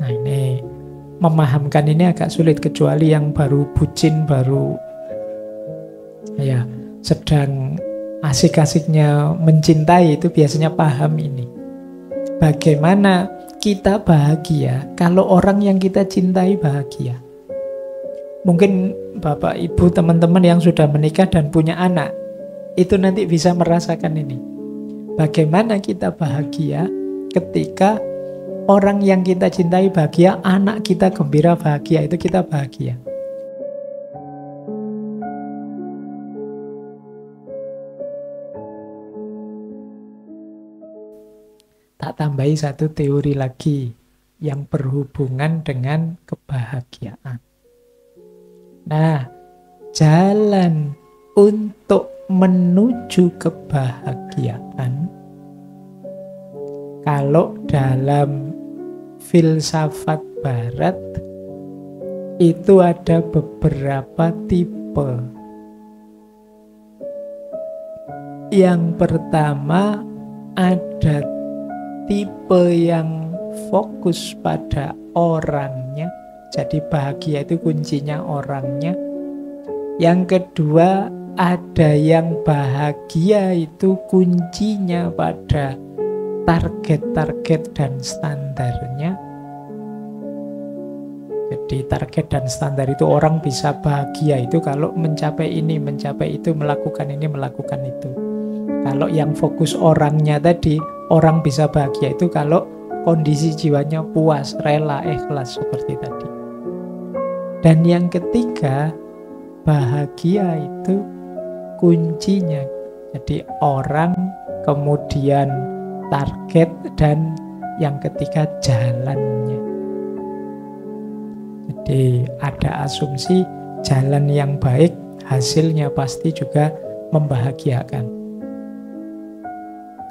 Nah ini, memahamkan ini agak sulit kecuali yang baru bucin, baru ya sedang asik-asiknya mencintai, itu biasanya paham ini. Bagaimana kita bahagia kalau orang yang kita cintai bahagia? Mungkin Bapak, Ibu, teman-teman yang sudah menikah dan punya anak, itu nanti bisa merasakan ini. Bagaimana kita bahagia ketika orang yang kita cintai bahagia, anak kita gembira bahagia, itu kita bahagia. Tak tambahi satu teori lagi yang berhubungan dengan kebahagiaan. Nah, jalan untuk menuju kebahagiaan, kalau dalam filsafat barat, itu ada beberapa tipe. Yang pertama, ada tipe yang fokus pada orangnya. Jadi bahagia itu kuncinya orangnya. Yang kedua, ada yang bahagia itu kuncinya pada target-target dan standarnya. Jadi target dan standar itu orang bisa bahagia itu kalau mencapai ini, mencapai itu, melakukan ini, melakukan itu. Kalau yang fokus orangnya tadi, orang bisa bahagia itu kalau kondisi jiwanya puas, rela, ikhlas seperti tadi. Dan yang ketiga, bahagia itu kuncinya. Jadi orang, kemudian target, dan yang ketiga jalannya. Jadi ada asumsi jalan yang baik, hasilnya pasti juga membahagiakan.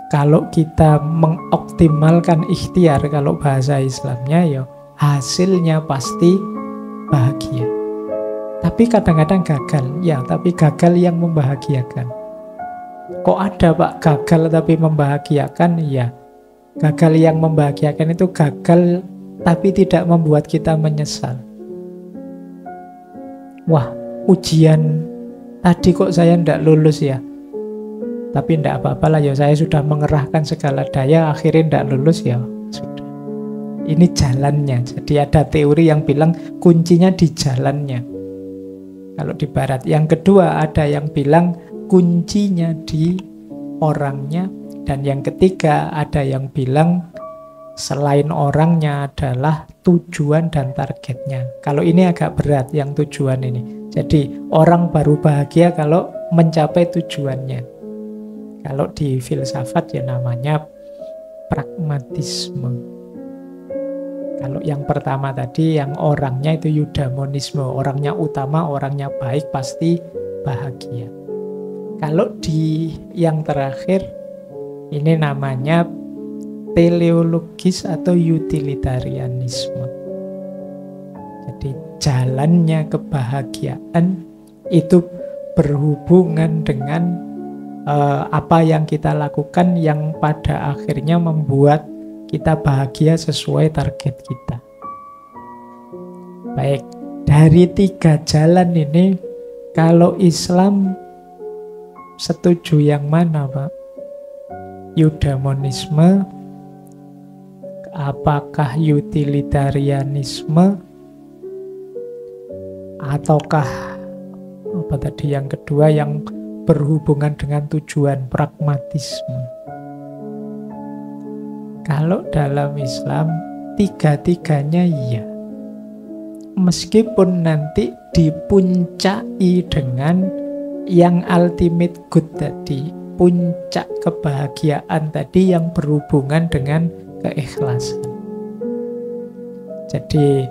Kalau kita mengoptimalkan ikhtiar, kalau bahasa Islamnya ya hasilnya pasti bahagia. Tapi kadang-kadang gagal, ya tapi gagal yang membahagiakan. Kok ada Pak gagal tapi membahagiakan? Ya, gagal yang membahagiakan itu gagal tapi tidak membuat kita menyesal. Wah, ujian tadi kok saya tidak lulus ya. Tapi tidak apa-apa lah ya, saya sudah mengerahkan segala daya, akhirnya tidak lulus ya. Sudah. Ini jalannya. Jadi ada teori yang bilang kuncinya di jalannya. Kalau di barat. Yang kedua ada yang bilang kuncinya di orangnya. Dan yang ketiga ada yang bilang selain orangnya adalah tujuan dan targetnya. Kalau ini agak berat yang tujuan ini. Jadi orang baru bahagia kalau mencapai tujuannya. Kalau di filsafat ya namanya pragmatisme. Kalau yang pertama tadi, yang orangnya itu eudaimonisme. Orangnya utama, orangnya baik, pasti bahagia. Kalau di yang terakhir, ini namanya teleologis atau utilitarianisme. Jadi jalannya kebahagiaan itu berhubungan dengan apa yang kita lakukan yang pada akhirnya membuat kita bahagia sesuai target kita. Baik, dari 3 jalan ini, kalau Islam setuju yang mana, Pak? Eudaimonisme, apakah utilitarianisme, ataukah apa tadi yang kedua yang berhubungan dengan tujuan, pragmatisme? Kalau dalam Islam, 3-tiganya iya. Meskipun nanti dipuncai dengan yang ultimate good tadi, puncak kebahagiaan tadi yang berhubungan dengan keikhlasan. Jadi,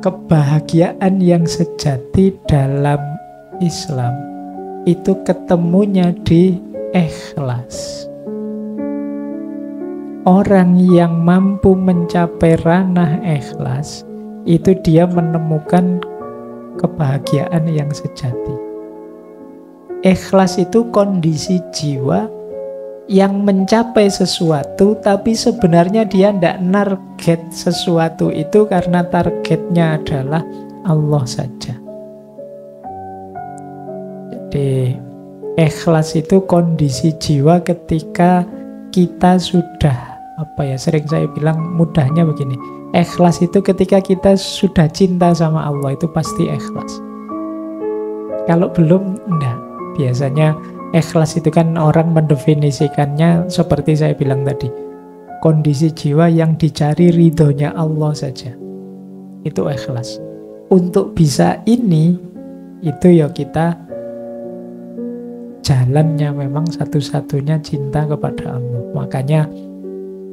kebahagiaan yang sejati dalam Islam itu ketemunya di ikhlas. Orang yang mampu mencapai ranah ikhlas, itu dia menemukan kebahagiaan yang sejati. Ikhlas itu kondisi jiwa yang mencapai sesuatu, tapi sebenarnya dia tidak target sesuatu itu karena targetnya adalah Allah saja. Jadi ikhlas itu kondisi jiwa ketika kita sudah, sering saya bilang mudahnya begini, ikhlas itu ketika kita sudah cinta sama Allah, itu pasti ikhlas. Kalau belum, enggak. Biasanya ikhlas itu kan orang mendefinisikannya seperti saya bilang tadi, kondisi jiwa yang dicari ridhonya Allah saja. Itu ikhlas. Untuk bisa ini, itu ya kita jalannya memang satu-satunya cinta kepada Allah. Makanya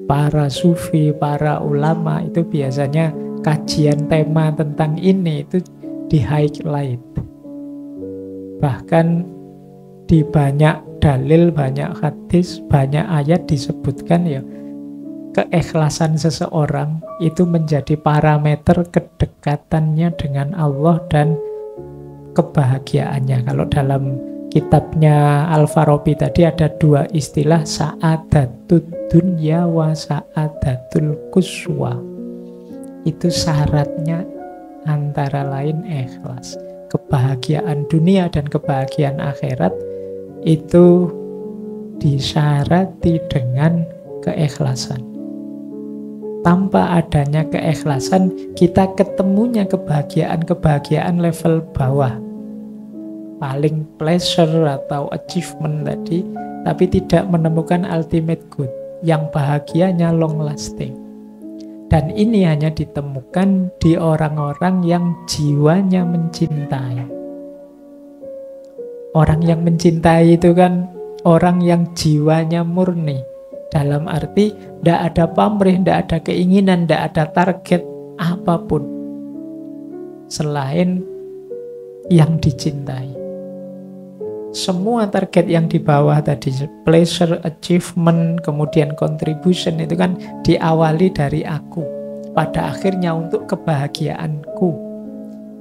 para sufi, para ulama itu biasanya kajian tema tentang ini itu di highlight. Bahkan di banyak dalil, banyak hadis, banyak ayat disebutkan ya keikhlasan seseorang itu menjadi parameter kedekatannya dengan Allah dan kebahagiaannya. Kalau dalam kitabnya Al-Farabi tadi ada dua istilah, sa'adatud dunya wa sa'adatul quswa. Itu syaratnya antara lain ikhlas. Kebahagiaan dunia dan kebahagiaan akhirat itu disyarati dengan keikhlasan. Tanpa adanya keikhlasan, kita ketemunya kebahagiaan level bawah. Paling pleasure atau achievement tadi, tapi tidak menemukan ultimate good, yang bahagianya long lasting. Dan ini hanya ditemukan di orang-orang yang jiwanya mencintai. Orang yang mencintai itu kan orang yang jiwanya murni. Dalam arti tidak ada pamrih, tidak ada keinginan, tidak ada target apapun selain yang dicintai. Semua target yang di bawah tadi, pleasure, achievement, kemudian contribution, itu kan diawali dari aku, pada akhirnya untuk kebahagiaanku.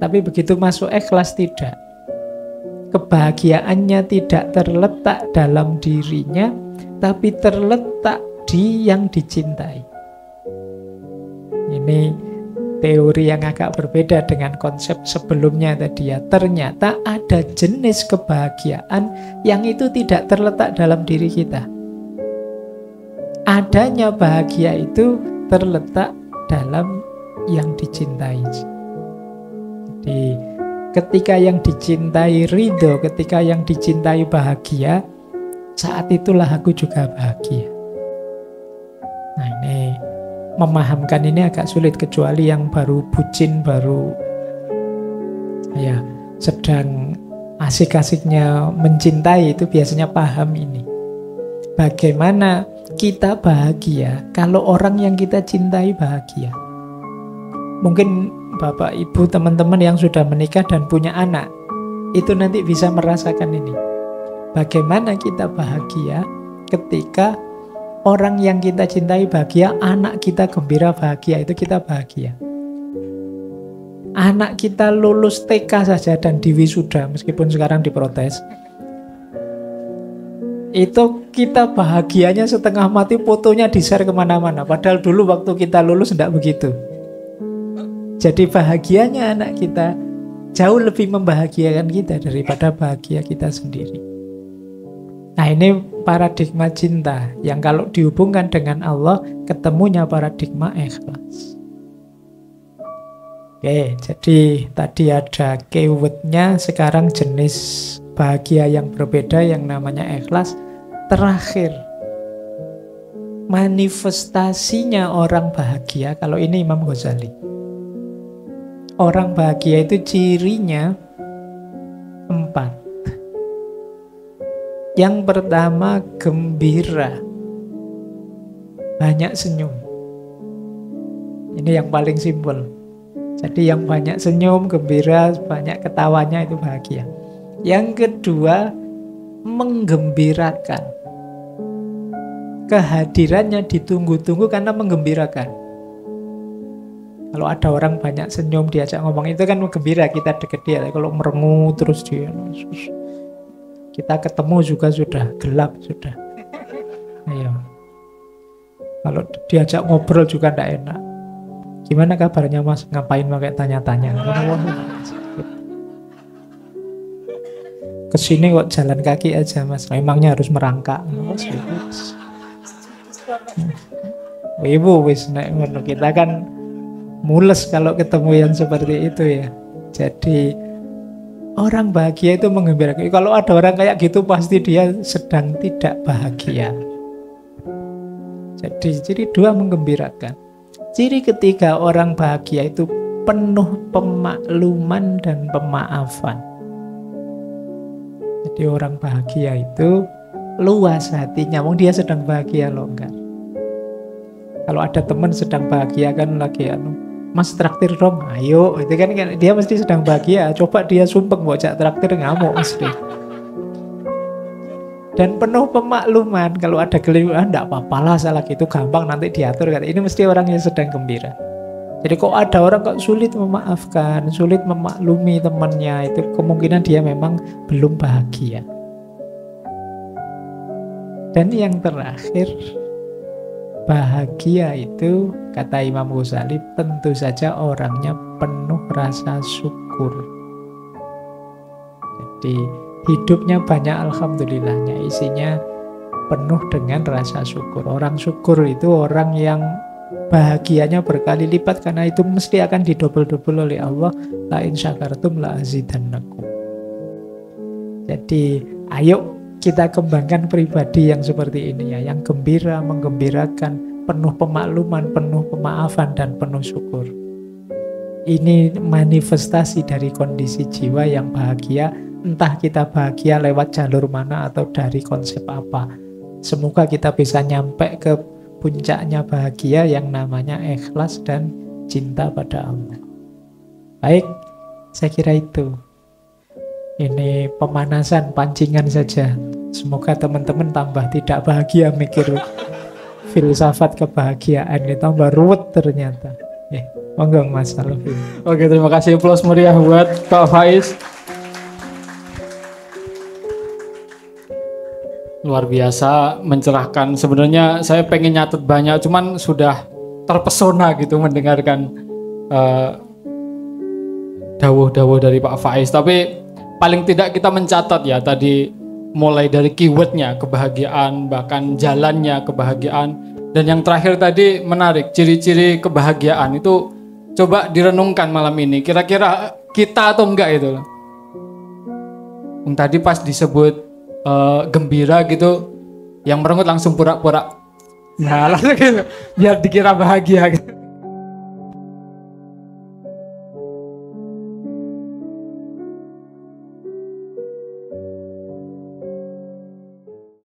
Tapi begitu masuk ikhlas, tidak. Kebahagiaannya tidak terletak dalam dirinya, tapi terletak di yang dicintai. Ini teori yang agak berbeda dengan konsep sebelumnya tadi ya. Ternyata ada jenis kebahagiaan yang itu tidak terletak dalam diri kita. Adanya bahagia itu terletak dalam yang dicintai. Jadi ketika yang dicintai ridho, ketika yang dicintai bahagia, saat itulah aku juga bahagia. Nah ini memahamkan ini agak sulit, kecuali yang baru bucin, baru ya sedang asik-asiknya mencintai, itu biasanya paham ini. Bagaimana kita bahagia kalau orang yang kita cintai bahagia. Mungkin Bapak, Ibu, teman-teman yang sudah menikah dan punya anak, itu nanti bisa merasakan ini. Bagaimana kita bahagia ketika orang yang kita cintai bahagia, anak kita gembira bahagia, itu kita bahagia. Anak kita lulus TK saja dan diwisuda, meskipun sekarang diprotes, itu kita bahagianya setengah mati, fotonya di-share kemana-mana. Padahal dulu waktu kita lulus tidak begitu. Jadi bahagianya anak kita jauh lebih membahagiakan kita daripada bahagia kita sendiri. Nah ini paradigma cinta yang kalau dihubungkan dengan Allah, ketemunya paradigma ikhlas. Oke, jadi tadi ada keywordnya, sekarang jenis bahagia yang berbeda yang namanya ikhlas. Terakhir, manifestasinya orang bahagia, kalau ini Imam Ghazali. Orang bahagia itu cirinya 4. Yang pertama, gembira, banyak senyum. Ini yang paling simpel. Jadi yang banyak senyum, gembira, banyak ketawanya itu bahagia. Yang kedua, menggembirakan. Kehadirannya ditunggu-tunggu karena menggembirakan. Kalau ada orang banyak senyum, diajak ngomong, itu kan gembira, kita deket dia. Kalau merengut terus dia, kita ketemu juga sudah gelap sudah. Ayo. Kalau diajak ngobrol juga ndak enak. Gimana kabarnya Mas? Ngapain pakai tanya-tanya? Kesini kok jalan kaki aja Mas. Memangnya harus merangkak. Ibu wis nek ngono, kita kan mules kalau ketemu yang seperti itu ya. Jadi orang bahagia itu menggembirakan. Kalau ada orang kayak gitu pasti dia sedang tidak bahagia. Jadi ciri dua menggembirakan. Ciri ketiga orang bahagia itu penuh pemakluman dan pemaafan. Jadi orang bahagia itu luas hatinya. Dia sedang bahagia loh, enggak. Kalau ada teman sedang bahagia kan lagi Mas traktir dong, ayo. Itu kan dia mesti sedang bahagia. Coba dia sumpeng bocah traktir, ngamuk mesti. Dan penuh pemakluman. Kalau ada keliruan, enggak apa-apalah, salah gitu gampang nanti diatur. Ini mesti orang yang sedang gembira. Jadi kok ada orang kok sulit memaafkan, sulit memaklumi temannya, itu kemungkinan dia memang belum bahagia. Dan yang terakhir, bahagia itu, kata Imam Ghazali, tentu saja orangnya penuh rasa syukur. Jadi hidupnya banyak alhamdulillahnya, isinya penuh dengan rasa syukur. Orang syukur itu orang yang bahagianya berkali lipat, karena itu mesti akan didobel-dobel oleh Allah. La in syakartum la azidannakum. Jadi ayo kita kembangkan pribadi yang seperti ini ya, yang gembira, menggembirakan, penuh pemakluman, penuh pemaafan, dan penuh syukur. Ini manifestasi dari kondisi jiwa yang bahagia, entah kita bahagia lewat jalur mana atau dari konsep apa. Semoga kita bisa nyampe ke puncaknya bahagia yang namanya ikhlas dan cinta pada Allah. Baik, saya kira itu. Ini pemanasan, pancingan saja. Semoga teman-teman tambah tidak bahagia mikir filsafat kebahagiaan. Ini tambah ruwet ternyata. Monggo Mas Alfi. Oke, terima kasih. Aplaus meriah buat Pak Faiz. Luar biasa, mencerahkan. Sebenarnya saya pengen nyatet banyak, cuman sudah terpesona gitu mendengarkan dawuh-dawuh dari Pak Faiz. Tapi paling tidak kita mencatat ya, tadi mulai dari keywordnya kebahagiaan, bahkan jalannya kebahagiaan, dan yang terakhir tadi menarik, ciri-ciri kebahagiaan itu coba direnungkan malam ini. Kira-kira kita atau enggak itu? Yang tadi pas disebut gembira gitu, yang merengut langsung pura-pura. Nah, langsung gitu, biar dikira bahagia gitu.